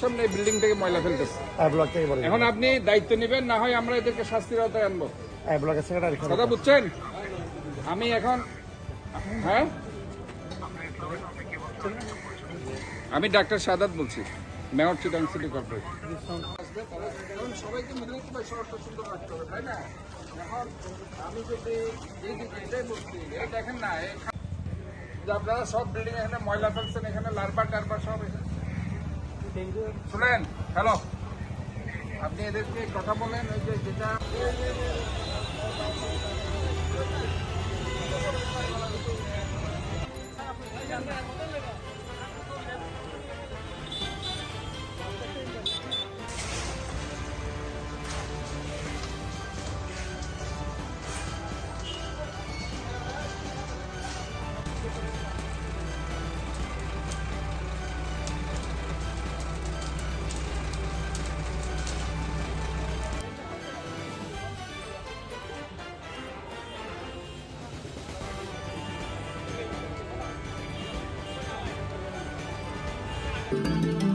সামনে এই বিল্ডিং থেকে ময়লা ফেলতেছে। ব্লক থেকে বলে এখন আপনি দায়িত্ব নেবেন, না হয় আমরা এদেরকে শাস্তির আওতায় আনবো। ব্লকের সেক্রেটারি কথা বুঝছেন? আমি এখন হ্যাঁ, আমি ডাক্তার সাদাত বলছি, মেয়র চিটাং সিটি কর্পোরেশন। এখন সবাইকে মিলে তো শহরটা সুন্দর রাখতে হবে, তাই না? এখন আমি যদি এটাই বলছি, এই দেখেন না, যে আপনারা সব বিল্ডিং এখানে ময়লা ফেলছেন, এখানে লার্বা টার্বা সব শুনেন। হ্যালো, আপনি এদেরকে কথা বলেন, ওই যে যেটা Thank you.